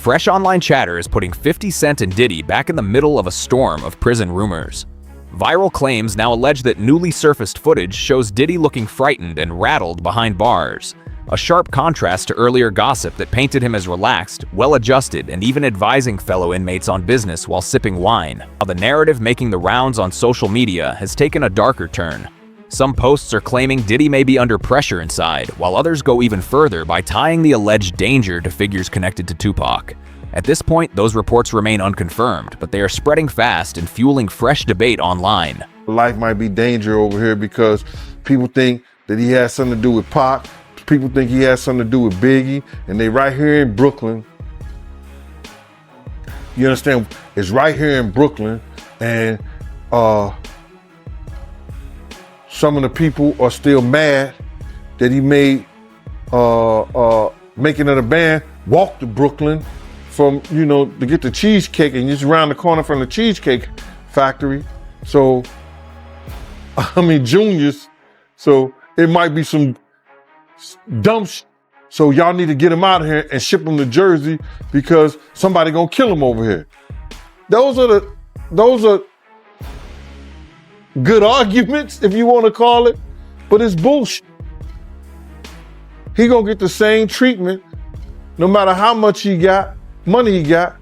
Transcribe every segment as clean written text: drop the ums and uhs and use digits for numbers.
Fresh online chatter is putting 50 Cent and Diddy back in the middle of a storm of prison rumors. Viral claims now allege that newly surfaced footage shows Diddy looking frightened and rattled behind bars, a sharp contrast to earlier gossip that painted him as relaxed, well-adjusted, and even advising fellow inmates on business while sipping wine. While the narrative making the rounds on social media has taken a darker turn. Some posts are claiming Diddy may be under pressure inside, while others go even further by tying the alleged danger to figures connected to Tupac. At this point, those reports remain unconfirmed, but they are spreading fast and fueling fresh debate online. Life might be danger over here because people think that he has something to do with Pac. People think he has something to do with Biggie, and they right here in Brooklyn. You understand? It's right here in Brooklyn, and some of the people are still mad that he made Making of the Band walk to Brooklyn from, to get the cheesecake, and just around the corner from the Cheesecake Factory. So, Juniors. So it might be some dumb So y'all need to get him out of here and ship him to Jersey because somebody gonna kill him over here. Those are good arguments, if you want to call it, but it's bullshit. He gonna get the same treatment no matter how much money he got.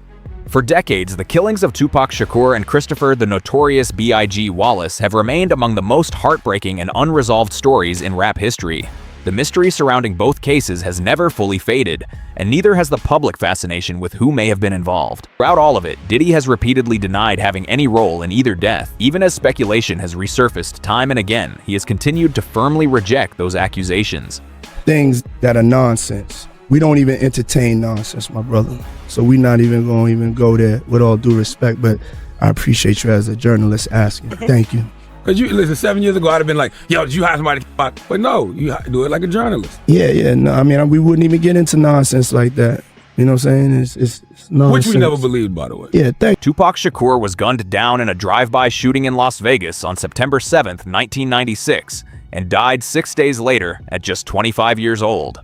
For decades, the killings of Tupac Shakur and Christopher the Notorious B.I.G. Wallace have remained among the most heartbreaking and unresolved stories in rap history. The mystery surrounding both cases has never fully faded, and neither has the public fascination with who may have been involved. Throughout all of it, Diddy has repeatedly denied having any role in either death. Even as speculation has resurfaced time and again, he has continued to firmly reject those accusations. Things that are nonsense. We don't even entertain nonsense, my brother. So we're not even going to go there, with all due respect, but I appreciate you as a journalist asking. Thank you. Because listen, 7 years ago, I'd have been like, yo, did you hire somebody? But no, you do it like a journalist. Yeah, no, we wouldn't even get into nonsense like that. You know what I'm saying? It's nonsense. Which we never believed, by the way. Yeah, Tupac Shakur was gunned down in a drive-by shooting in Las Vegas on September 7th, 1996, and died 6 days later at just 25 years old.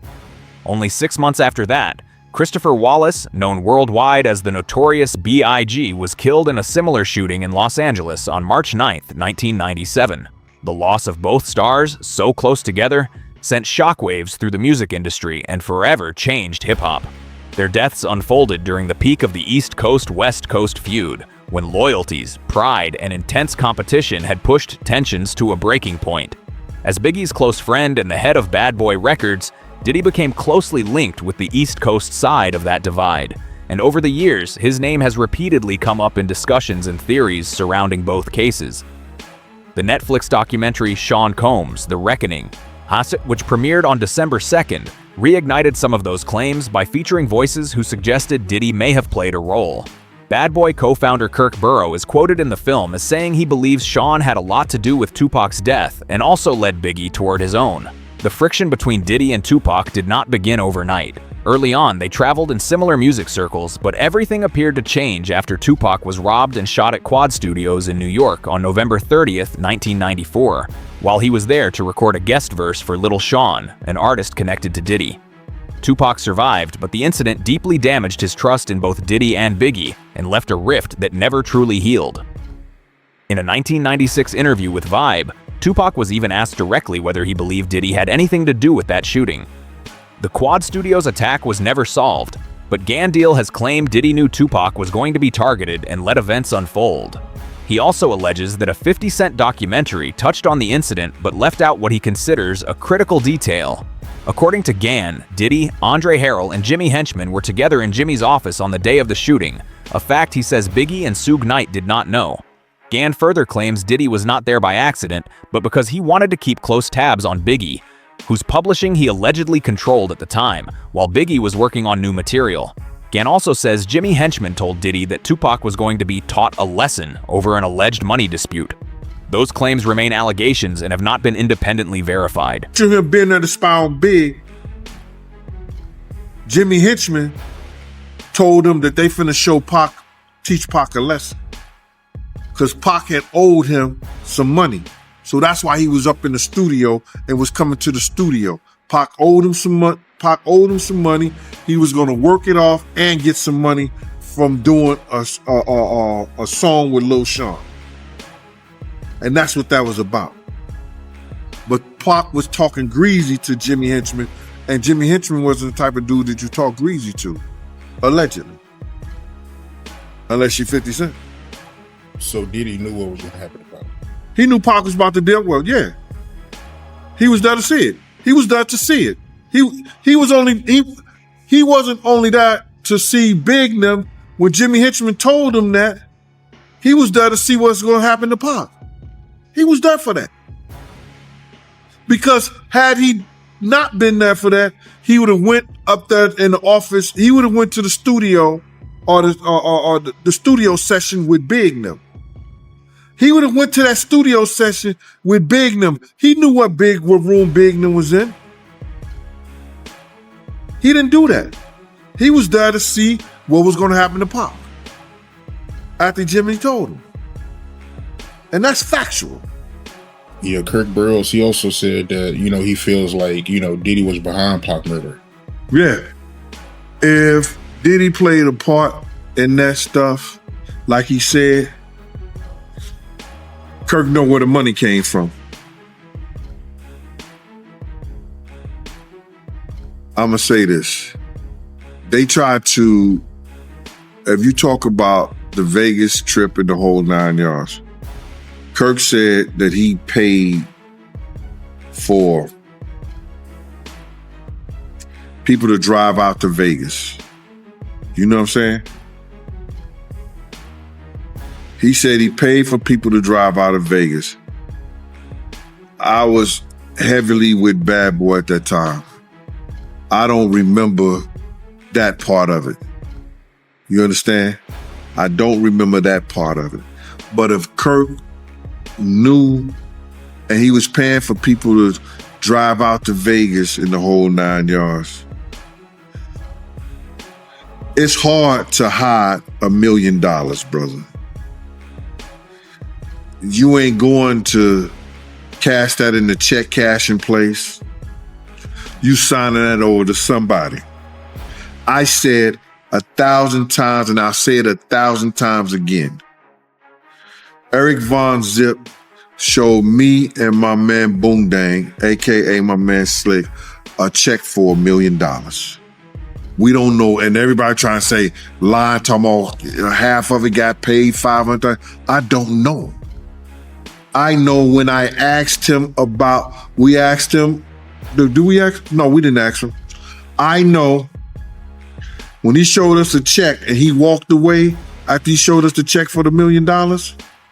Only 6 months after that, Christopher Wallace, known worldwide as the Notorious B.I.G., was killed in a similar shooting in Los Angeles on March 9th, 1997. The loss of both stars, so close together, sent shockwaves through the music industry and forever changed hip-hop. Their deaths unfolded during the peak of the East Coast-West Coast feud, when loyalties, pride, and intense competition had pushed tensions to a breaking point. As Biggie's close friend and the head of Bad Boy Records, Diddy became closely linked with the East Coast side of that divide, and over the years, his name has repeatedly come up in discussions and theories surrounding both cases. The Netflix documentary Sean Combs' The Reckoning, which premiered on December 2nd, reignited some of those claims by featuring voices who suggested Diddy may have played a role. Bad Boy co-founder Kirk Burrow is quoted in the film as saying he believes Sean had a lot to do with Tupac's death and also led Biggie toward his own. The friction between Diddy and Tupac did not begin overnight. Early on, they traveled in similar music circles, but everything appeared to change after Tupac was robbed and shot at Quad Studios in New York on November 30th, 1994, while he was there to record a guest verse for Little Sean, an artist connected to Diddy. Tupac survived, but the incident deeply damaged his trust in both Diddy and Biggie and left a rift that never truly healed. In a 1996 interview with Vibe, Tupac was even asked directly whether he believed Diddy had anything to do with that shooting. The Quad Studios attack was never solved, but Gandil has claimed Diddy knew Tupac was going to be targeted and let events unfold. He also alleges that a 50 Cent documentary touched on the incident but left out what he considers a critical detail. According to Gan, Diddy, Andre Harrell, and Jimmy Henchman were together in Jimmy's office on the day of the shooting, a fact he says Biggie and Suge Knight did not know. Gan further claims Diddy was not there by accident, but because he wanted to keep close tabs on Biggie, whose publishing he allegedly controlled at the time, while Biggie was working on new material. Gan also says Jimmy Henchman told Diddy that Tupac was going to be taught a lesson over an alleged money dispute. Those claims remain allegations and have not been independently verified. To him being there to spy on Big, Jimmy Henchman told him that they finna teach Pac a lesson. Because Pac had owed him some money. So that's why he was up in the studio and was coming to the studio. Pac owed him some money. Pac owed him some money. He was going to work it off and get some money from doing a song with Lil Sean. And that's what that was about. But Pac was talking greasy to Jimmy Henchman, and Jimmy Henchman wasn't the type of dude that you talk greasy to, allegedly. Unless you're 50 Cent. So Diddy knew what was going to happen about it. He knew Pac was about to deal well, yeah. He was there to see it. He was there to see it. He wasn't only there to see Big them. When Jimmy Henchman told him that, he was there to see what's going to happen to Pac. He was there for that. Because had he not been there for that, he would have went up there in the office. He would have went to the studio or the studio session with Big them. He would have went to that studio session with Big them. He knew what room Big them was in. He didn't do that. He was there to see what was going to happen to Pac after Jimmy told him. And that's factual. Yeah, Kirk Burroughs, he also said that, he feels like, Diddy was behind Pac murder. Yeah. If Diddy played a part in that stuff, like he said, Kirk know where the money came from. I'm going to say this. They tried to, if you talk about the Vegas trip and the whole 9 yards, Kirk said that he paid for people to drive out to Vegas. You know what I'm saying? He said he paid for people to drive out of Vegas. I was heavily with Bad Boy at that time. I don't remember that part of it. You understand? I don't remember that part of it. But if Kirk knew and he was paying for people to drive out to Vegas in the whole 9 yards, it's hard to hide $1 million, brother. You ain't going to cash that in the check cashing place. You signing that over to somebody. I said 1,000 times, and I'll say it 1,000 times again. Eric Von Zip showed me and my man Boondang, aka my man Slick, a check for $1 million. We don't know, and everybody trying to say, lying, talking about half of it got paid, 500. I don't know. I know when I asked him about, we asked him, do we ask? No, we didn't ask him. I know when he showed us a check and he walked away after he showed us the check for the $1 million.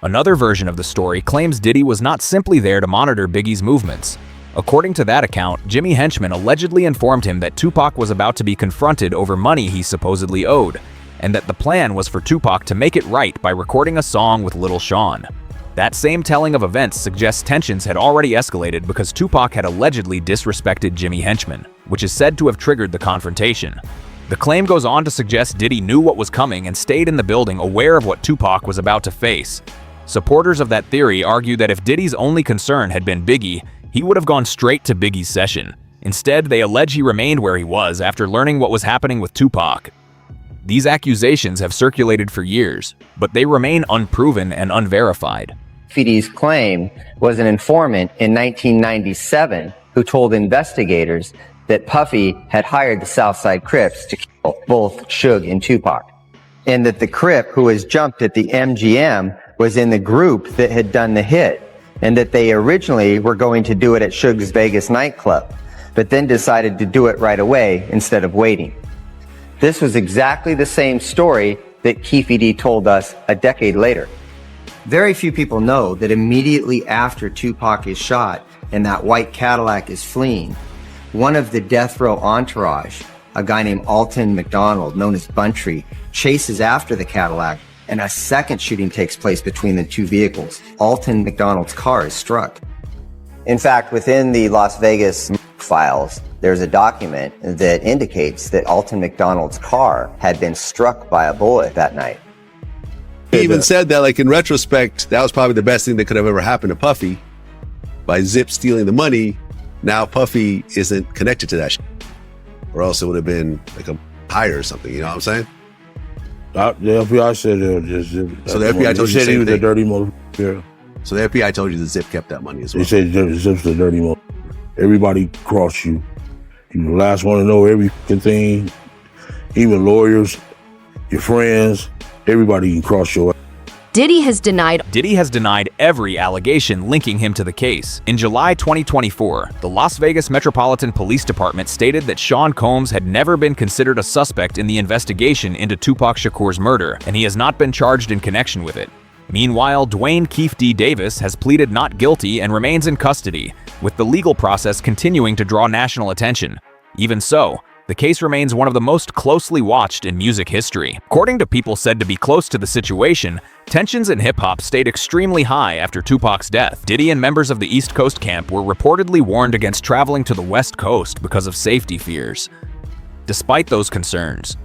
Another version of the story claims Diddy was not simply there to monitor Biggie's movements. According to that account, Jimmy Henchman allegedly informed him that Tupac was about to be confronted over money he supposedly owed, and that the plan was for Tupac to make it right by recording a song with Lil Sean. That same telling of events suggests tensions had already escalated because Tupac had allegedly disrespected Jimmy Henchman, which is said to have triggered the confrontation. The claim goes on to suggest Diddy knew what was coming and stayed in the building aware of what Tupac was about to face. Supporters of that theory argue that if Diddy's only concern had been Biggie, he would have gone straight to Biggie's session. Instead, they allege he remained where he was after learning what was happening with Tupac. These accusations have circulated for years, but they remain unproven and unverified. Diddy's claim was an informant in 1997 who told investigators that Puffy had hired the Southside Crips to kill both Suge and Tupac, and that the Crip who was jumped at the MGM was in the group that had done the hit, and that they originally were going to do it at Suge's Vegas nightclub, but then decided to do it right away instead of waiting. This was exactly the same story that Keefe D told us a decade later. Very few people know that immediately after Tupac is shot and that white Cadillac is fleeing, one of the death row entourage, a guy named Alton McDonald, known as Buntree, chases after the Cadillac, and a second shooting takes place between the two vehicles. Alton McDonald's car is struck. In fact, within the Las Vegas files, there's a document that indicates that Alton McDonald's car had been struck by a bullet that night. He even said that, like, in retrospect, that was probably the best thing that could have ever happened to Puffy. By Zip stealing the money, now Puffy isn't connected to that shit. or else it would have been like a higher or something. You know what I'm saying? The FBI said it was just Zip. So the FBI told you the They said he same was a thing. dirty motherfucker. So the FBI told you that Zip kept that money as well. They said Zip's a dirty motherfucker. Everybody crossed you. You the last one to know every fucking thing. Even lawyers, your friends, everybody can cross your ass. Diddy has denied every allegation linking him to the case. In July 2024, the Las Vegas Metropolitan Police Department stated that Sean Combs had never been considered a suspect in the investigation into Tupac Shakur's murder, and he has not been charged in connection with it. Meanwhile, Dwayne Keefe D. Davis has pleaded not guilty and remains in custody, with the legal process continuing to draw national attention. Even so, the case remains one of the most closely watched in music history. According to people said to be close to the situation, tensions in hip-hop stayed extremely high after Tupac's death. Diddy and members of the East Coast camp were reportedly warned against traveling to the West Coast because of safety fears. Despite those concerns,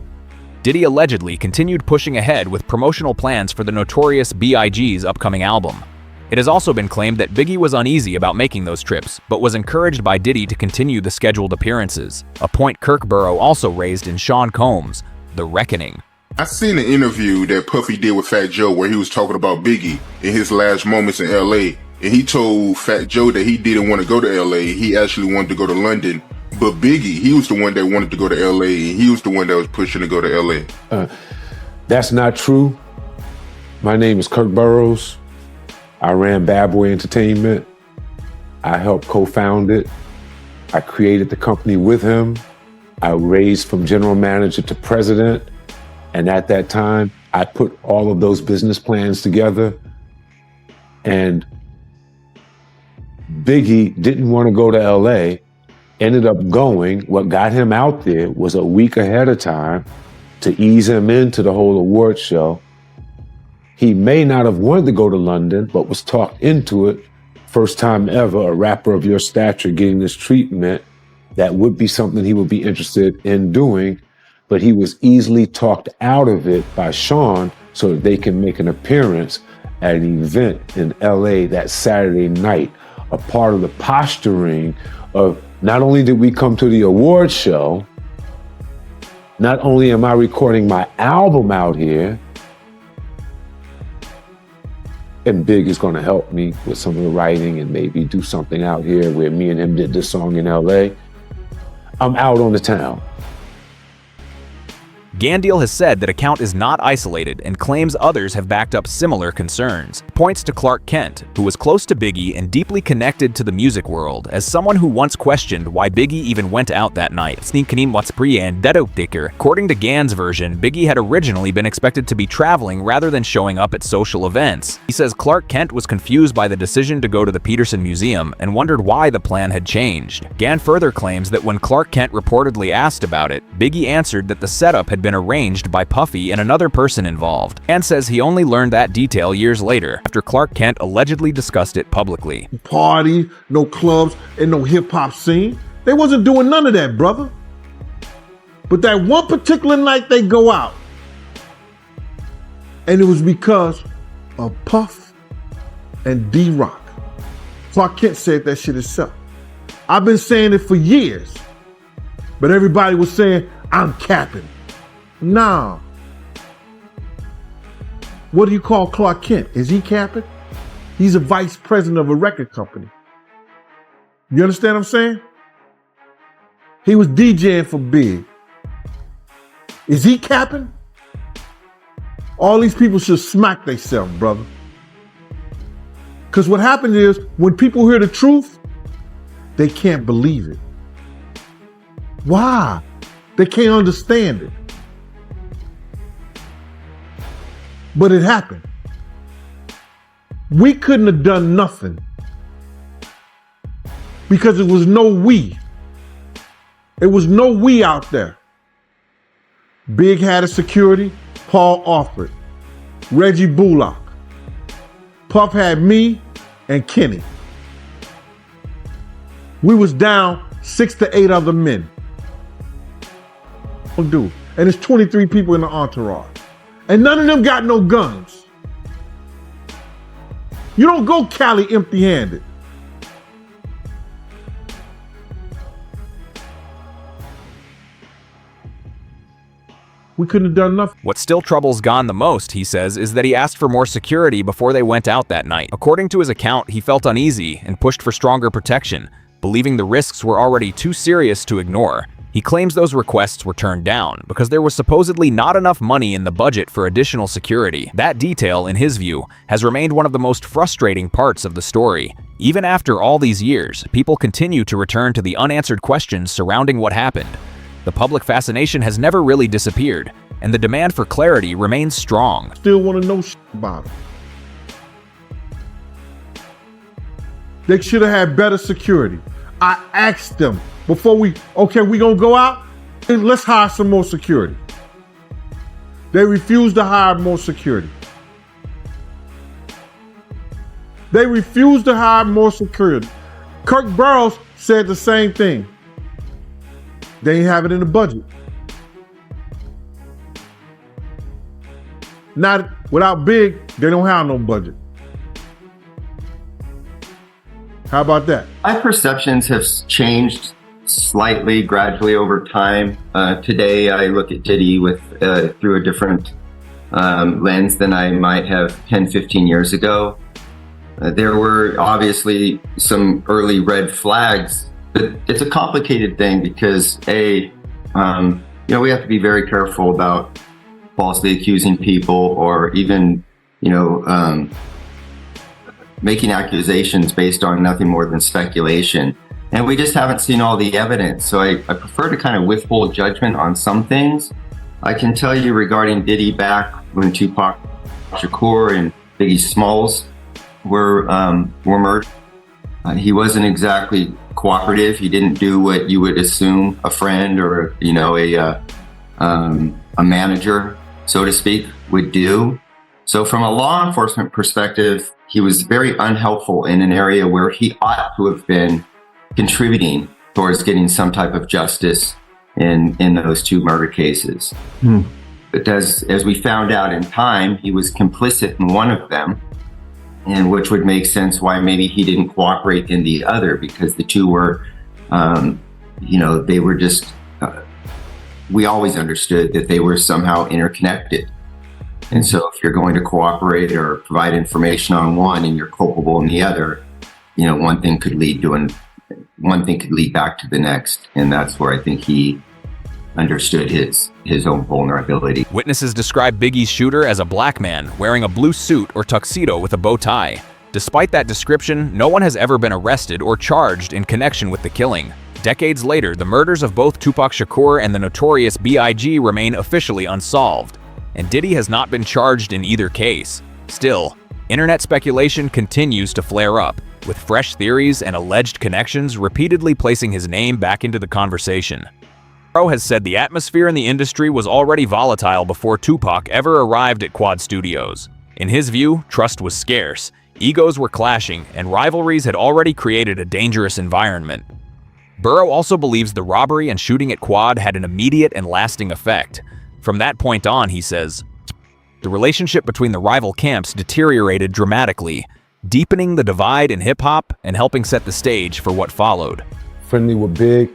Diddy allegedly continued pushing ahead with promotional plans for the notorious B.I.G.'s upcoming album. It has also been claimed that Biggie was uneasy about making those trips, but was encouraged by Diddy to continue the scheduled appearances, a point Kirkborough also raised in Sean Combs' The Reckoning. I seen an interview that Puffy did with Fat Joe where he was talking about Biggie in his last moments in LA. And he told Fat Joe that he didn't want to go to LA. He actually wanted to go to London. But Biggie, he was the one that wanted to go to LA, and he was the one that was pushing to go to LA. That's not true. My name is Kirk Burrows. I ran Bad Boy Entertainment. I helped co-found it. I created the company with him. I raised from general manager to president. And at that time, I put all of those business plans together. And Biggie didn't want to go to LA, ended up going. What got him out there was a week ahead of time to ease him into the whole award show. He may not have wanted to go to London, but was talked into it. First time ever, a rapper of your stature getting this treatment. That would be something he would be interested in doing, but he was easily talked out of it by Sean so that they can make an appearance at an event in LA that Saturday night. A part of the posturing of not only did we come to the award show, not only am I recording my album out here, and Big is going to help me with some of the writing and maybe do something out here where me and him did this song in LA. I'm out on the town. Gandiel has said that account is not isolated and claims others have backed up similar concerns. Points to Clark Kent, who was close to Biggie and deeply connected to the music world, as someone who once questioned why Biggie even went out that night. According to Gann's version, Biggie had originally been expected to be traveling rather than showing up at social events. He says Clark Kent was confused by the decision to go to the Peterson Museum and wondered why the plan had changed. Gann further claims that when Clark Kent reportedly asked about it, Biggie answered that the setup had been arranged by Puffy and another person involved, and says he only learned that detail years later, after Clark Kent allegedly discussed it publicly. Party, no clubs, and no hip-hop scene. They wasn't doing none of that, brother. But that one particular night they go out, and it was because of Puff and D-Rock. Clark Kent said that shit himself. I've been saying it for years, but everybody was saying, I'm capping. Nah. What do you call Clark Kent? Is he capping? He's a vice president of a record company. You understand what I'm saying? He was DJing for Big. Is he capping? All these people should smack themselves, brother. Because what happened is, when people hear the truth, they can't believe it. Why? They can't understand it. But it happened. We couldn't have done nothing because it was no we. It was no we out there. Big had a security, Paul Alford, Reggie Bullock. Puff had me and Kenny. We was down 6 to 8 other men. And it's 23 people in the entourage. And none of them got no guns. You don't go Cali empty-handed. We couldn't have done nothing. What still troubles Gon the most, he says, is that he asked for more security before they went out that night. According to his account, he felt uneasy and pushed for stronger protection, believing the risks were already too serious to ignore. He claims those requests were turned down because there was supposedly not enough money in the budget for additional security. That detail, in his view, has remained one of the most frustrating parts of the story. Even after all these years, people continue to return to the unanswered questions surrounding what happened. The public fascination has never really disappeared, and the demand for clarity remains strong. Still want to know about it. They should have had better security. I asked them before we gonna go out and let's hire some more security. They refused to hire more security. They refused to hire more security. Kirk Burrows said the same thing. They ain't have it in the budget. Not without Big, they don't have no budget. How about that? My perceptions have changed slightly, gradually over time. Today, I look at Diddy with through a different lens than I might have 10, 15 years ago. There were obviously some early red flags, but it's a complicated thing because we have to be very careful about falsely accusing people or even, making accusations based on nothing more than speculation. And we just haven't seen all the evidence. So I prefer to kind of withhold judgment on some things. I can tell you regarding Diddy back when Tupac Shakur and Biggie Smalls were murdered. He wasn't exactly cooperative. He didn't do what you would assume a friend or, a manager, so to speak, would do. So from a law enforcement perspective, he was very unhelpful in an area where he ought to have been contributing towards getting some type of justice in those two murder cases. But as we found out in time, he was complicit in one of them, and which would make sense why maybe he didn't cooperate in the other, because the two were, they were just, we always understood that they were somehow interconnected. And so if you're going to cooperate or provide information on one and you're culpable in the other, one thing could lead back to the next. And that's where I think he understood his own vulnerability. Witnesses describe Biggie's shooter as a black man wearing a blue suit or tuxedo with a bow tie. Despite that description, no one has ever been arrested or charged in connection with the killing. Decades later, the murders of both Tupac Shakur and the notorious B.I.G. remain officially unsolved, and Diddy has not been charged in either case. Still, internet speculation continues to flare up, with fresh theories and alleged connections repeatedly placing his name back into the conversation. Bro has said the atmosphere in the industry was already volatile before Tupac ever arrived at Quad Studios. In his view, trust was scarce, egos were clashing, and rivalries had already created a dangerous environment. Burrow also believes the robbery and shooting at Quad had an immediate and lasting effect. From that point on, he says, the relationship between the rival camps deteriorated dramatically, deepening the divide in hip-hop and helping set the stage for what followed. Friendly with Big,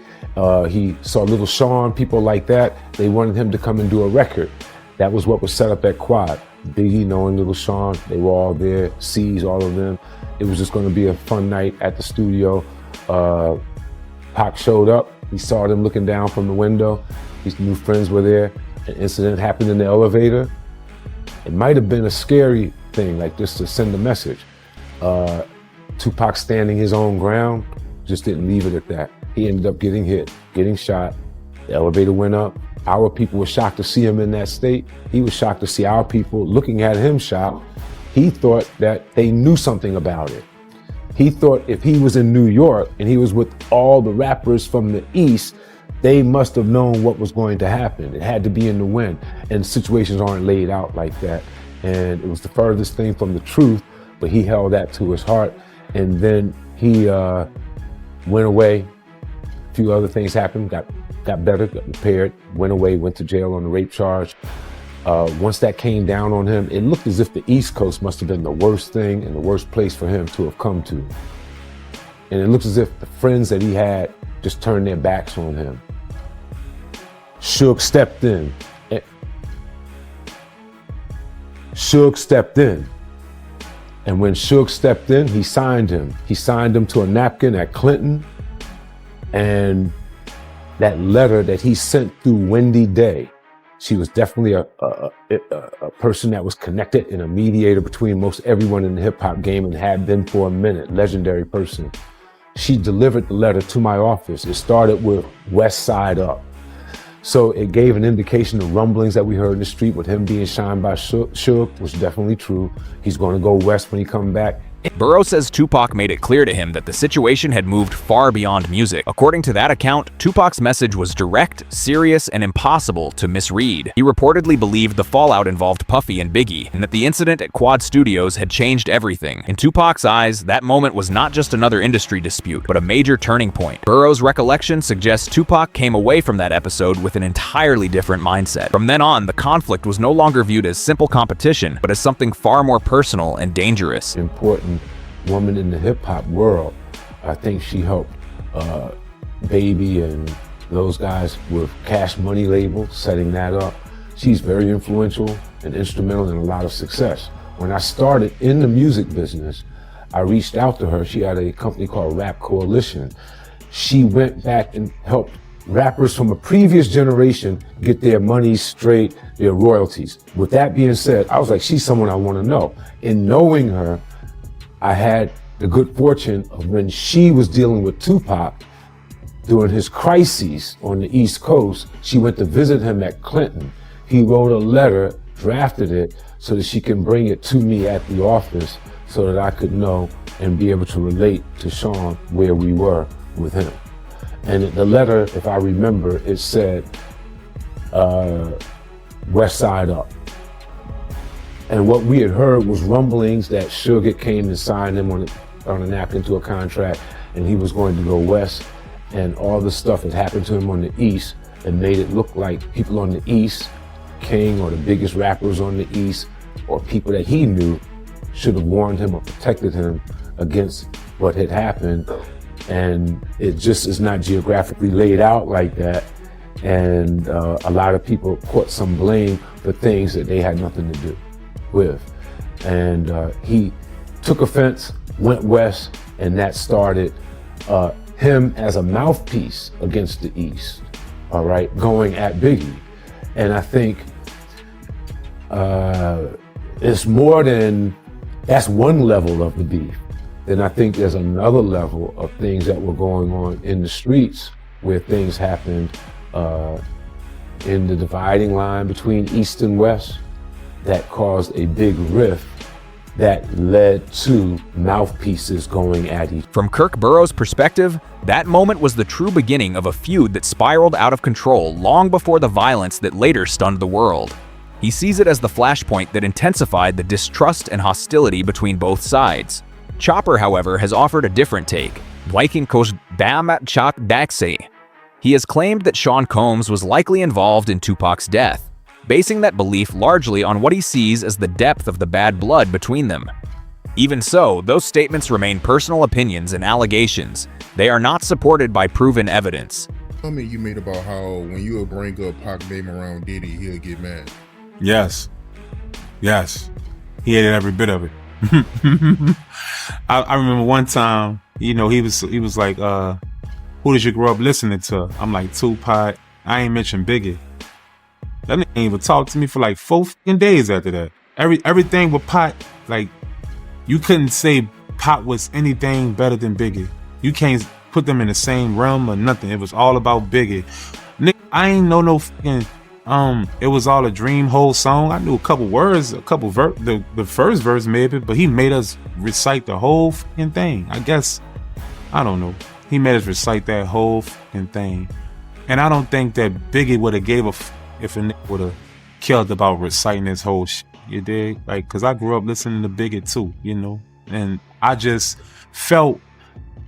he saw Little Sean, people like that. They wanted him to come and do a record. That was what was set up at Quad. Biggie knowing Little Sean, they were all there, C's, all of them. It was just going to be a fun night at the studio. Pac showed up. He saw them looking down from the window. His new friends were there. An incident happened in the elevator. It might have been a scary thing, like just to send a message. Tupac standing his own ground, just didn't leave it at that. He ended up getting hit, getting shot. The elevator went up. Our people were shocked to see him in that state. He was shocked to see our people looking at him shot. He thought that they knew something about it. He thought if he was in New York and he was with all the rappers from the East, they must have known what was going to happen. It had to be in the wind, and situations aren't laid out like that. And it was the furthest thing from the truth, but he held that to his heart. And then he went away. A few other things happened, got better, got repaired, went away, went to jail on the rape charge. Once that came down on him, it looked as if the East Coast must have been the worst thing and the worst place for him to have come to. And it looks as if the friends that he had just turned their backs on him. Suge stepped in. Suge stepped in. And when Suge stepped in, he signed him. He signed him to a napkin at Clinton. And that letter that he sent through Wendy Day, she was definitely a person that was connected and a mediator between most everyone in the hip hop game and had been for a minute, legendary person. She delivered the letter to my office. It started with West Side Up. So it gave an indication of rumblings that we heard in the street with him being shined by Suge was definitely true. He's going to go west when he comes back. Burroughs says Tupac made it clear to him that the situation had moved far beyond music. According to that account, Tupac's message was direct, serious, and impossible to misread. He reportedly believed the fallout involved Puffy and Biggie, and that the incident at Quad Studios had changed everything. In Tupac's eyes, that moment was not just another industry dispute, but a major turning point. Burroughs' recollection suggests Tupac came away from that episode with an entirely different mindset. From then on, the conflict was no longer viewed as simple competition, but as something far more personal and dangerous. Important woman in the hip-hop world. I think she helped Baby and those guys with Cash Money label, setting that up. She's very influential and instrumental in a lot of success. When I started in the music business, I reached out to her. She had a company called Rap Coalition. She went back and helped rappers from a previous generation get their money straight, their royalties. With that being said, I was like, she's someone I want to know. In knowing her, I had the good fortune of when she was dealing with Tupac during his crises on the East Coast, she went to visit him at Clinton. He wrote a letter, drafted it, so that she can bring it to me at the office so that I could know and be able to relate to Sean where we were with him. And the letter, if I remember, it said, West Side Up. And what we had heard was rumblings that Suge came and signed him on a napkin to a contract, and he was going to go west. And all the stuff that happened to him on the east and made it look like people on the east, King or the biggest rappers on the east, or people that he knew should have warned him or protected him against what had happened. And it just is not geographically laid out like that. And a lot of people put some blame for things that they had nothing to do with. And he took offense, went west, and that started him as a mouthpiece against the East, all right, going at Biggie. And I think it's more than, that's one level of the beef. Then I think there's another level of things that were going on in the streets where things happened in the dividing line between East and West that caused a big rift that led to mouthpieces going at each. From Kirk Burroughs' perspective, that moment was the true beginning of a feud that spiraled out of control long before the violence that later stunned the world. He sees it as the flashpoint that intensified the distrust and hostility between both sides. Chopper, however, has offered a different take. He has claimed that Sean Combs was likely involved in Tupac's death, basing that belief largely on what he sees as the depth of the bad blood between them. Even so, those statements remain personal opinions and allegations. They are not supported by proven evidence. Comment you made about how when you would bring up Pac name around Diddy, he'll get mad. Yes. Yes. He hated every bit of it. I remember one time, you know, he was like, who did you grow up listening to? I'm like, Tupac. I ain't mentioned Biggie. That nigga ain't even talk to me for like 4 days after that. Everything with Pac, like, you couldn't say Pac was anything better than Biggie. You can't put them in the same realm or nothing. It was all about Biggie. Nigga, I ain't know no fucking, it was all a dream whole song. I knew a couple words, the first verse maybe, but he made us recite the whole fucking thing. I guess, I don't know. He made us recite that whole fucking thing. And I don't think that Biggie would have gave a if a nigga would have killed about reciting his whole shit, you dig? Like, cause I grew up listening to Biggie too, you know? And I just felt.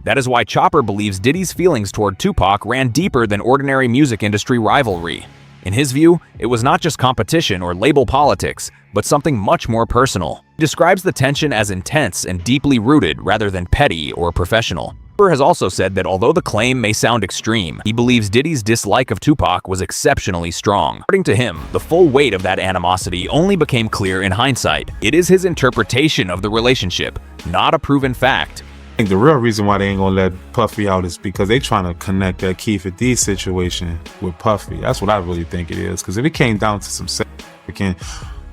That is why Chopper believes Diddy's feelings toward Tupac ran deeper than ordinary music industry rivalry. In his view, it was not just competition or label politics, but something much more personal. He describes the tension as intense and deeply rooted rather than petty or professional. Burr has also said that although the claim may sound extreme, he believes Diddy's dislike of Tupac was exceptionally strong. According to him, the full weight of that animosity only became clear in hindsight. It is his interpretation of the relationship, not a proven fact. I think the real reason why they ain't gonna let Puffy out is because they trying to connect that Keefer D situation with Puffy. That's what I really think it is. Because if it came down to some significant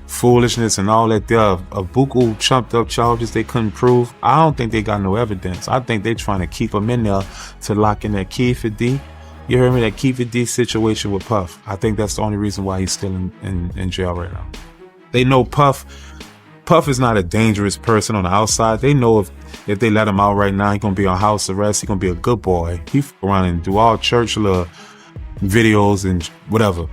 foolishness and all that, there are a buku chumped up charges they couldn't prove. I don't think they got no evidence. I think they trying to keep him in there to lock in that Keefer D. You heard me? That Keefer D situation with Puff. I think that's the only reason why he's still in jail right now. They know Puff is not a dangerous person on the outside. They know if they let him out right now, he's gonna be on house arrest. He's gonna be a good boy. He around and do all church little videos and whatever.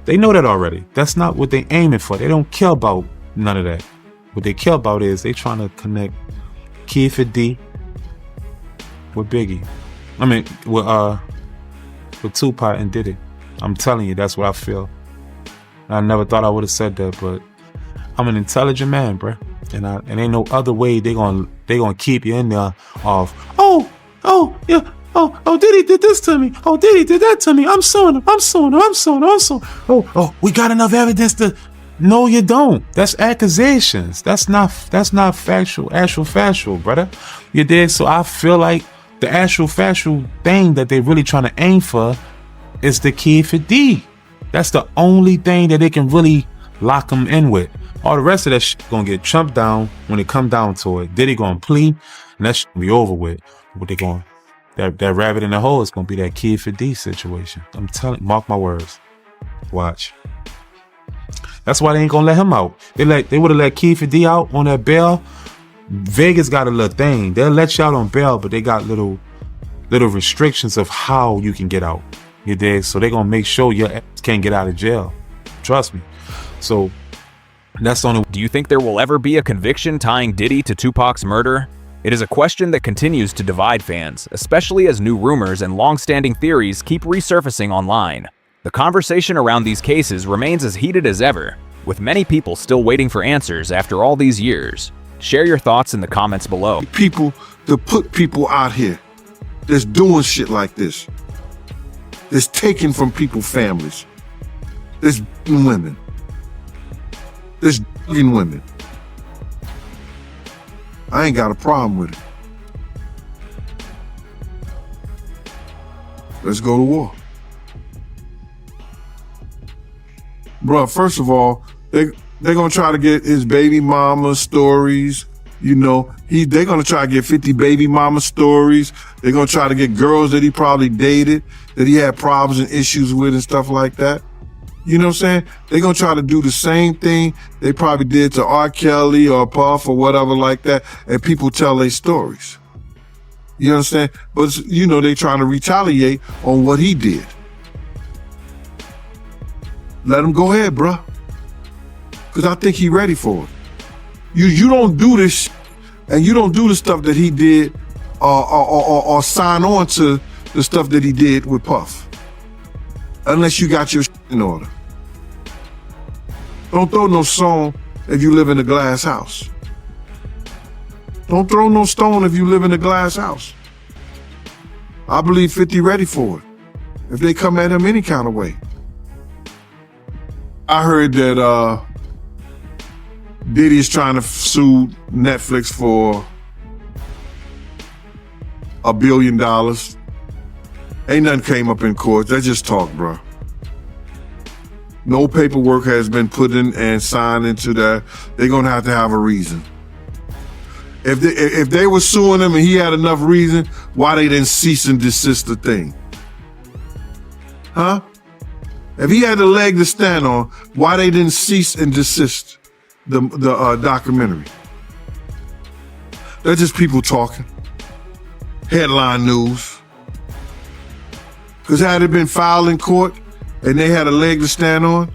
They know that already. That's not what they aiming for. They don't care about none of that. What they care about is they trying to connect Keefer D with Biggie. I mean, with Tupac and Diddy. I'm telling you, that's what I feel. I never thought I would have said that, but I'm an intelligent man, bruh. And ain't no other way they gonna keep you in there of, yeah. Oh, Diddy did this to me. Oh, Diddy did that to me. I'm suing him. Oh, we got enough evidence to... No, you don't. That's accusations. That's not factual, brother. You dig? So I feel like the actual factual thing that they really trying to aim for is the Keefer D. That's the only thing that they can really lock him in with. All the rest of that shit gonna get chumped down when it come down to it. Diddy gonna plead, and that shit gonna be over with. What they going... That rabbit in the hole is gonna be that Keefer D situation. I'm telling you, mark my words. Watch. That's why they ain't gonna let him out. They would have let Keefer D out on that bail. Vegas got a little thing. They'll let you out on bail, but they got little restrictions of how you can get out. You dig? So they gonna make sure your ass can't get out of jail. Trust me. So that's the only. Do you think there will ever be a conviction tying Diddy to Tupac's murder? It is a question that continues to divide fans, especially as new rumors and long-standing theories keep resurfacing online. The conversation around these cases remains as heated as ever, with many people still waiting for answers after all these years. Share your thoughts in the comments below. People to put people out here that's doing shit like this, that's taking from people's families, that's women, that's women. I ain't got a problem with it. Let's go to war. Bruh, first of all, they're gonna try to get his baby mama stories. You know, they're gonna try to get 50 baby mama stories. They're gonna try to get girls that he probably dated, that he had problems and issues with and stuff like that. You know what I'm saying? They're gonna try to do the same thing they probably did to R. Kelly or Puff or whatever like that, and people tell their stories. You understand? But, you know, they trying to retaliate on what he did. Let him go ahead, bruh. Because I think he ready for it. You don't do this, and you don't do the stuff that he did or sign on to the stuff that he did with Puff. Unless you got your shit in order. Don't throw no stone if you live in a glass house. Don't throw no stone if you live in a glass house. I believe 50 ready for it. If they come at him any kind of way. I heard that Diddy is trying to sue Netflix for $1 billion. Ain't nothing came up in court. They just talk, bro. No paperwork has been put in and signed into that. They're gonna have to have a reason. If they were suing him and he had enough reason, why they didn't cease and desist the thing? Huh? If he had a leg to stand on, why they didn't cease and desist the documentary? They're just people talking. Headline news. Because had it been filed in court and they had a leg to stand on,